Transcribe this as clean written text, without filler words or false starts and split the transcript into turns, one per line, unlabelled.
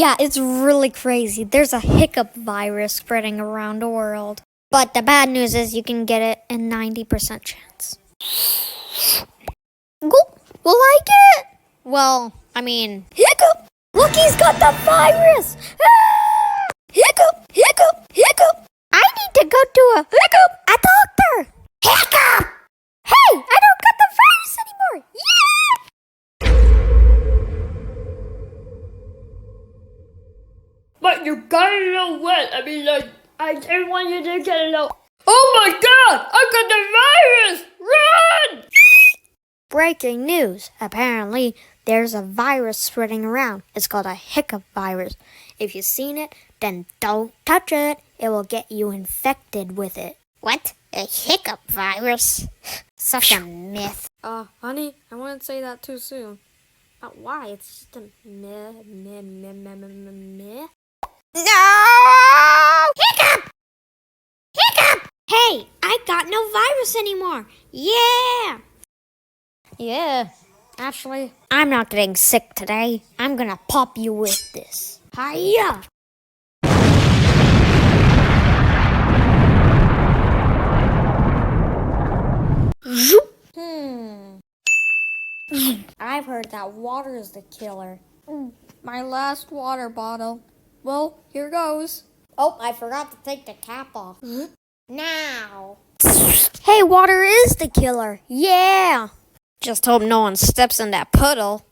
Yeah, it's really crazy. There's a hiccup virus spreading around the world. But the bad news is you can get it in 90% chance. Will I get it? Well, I mean, Hiccup! Look, he's got the virus! Ah! Hiccup! Hiccup! Hiccup! I need to go to a doctor! Hiccup! Hey, I don't got the virus anymore! Yeah!
But you got it all wet. I mean, like, I didn't want you to get it all. Oh my god! I got the virus! Run!
Breaking news. Apparently, there's a virus spreading around. It's called a hiccup virus. If you've seen it, then don't touch it. It will get you infected with it. What? A hiccup virus? Such a myth.
Honey, I wouldn't say that too soon. Why? It's just a myth.
No! Hiccup! Hiccup! Hey, I got no virus anymore. Yeah! Yeah, actually, I'm not getting sick today. I'm gonna pop you with this. Hiya! I've heard that water is the killer.
My last water bottle. Well, here goes.
Oh, I forgot to take the cap off. Now. Hey, water is the killer. Yeah. Just hope no one steps in that puddle.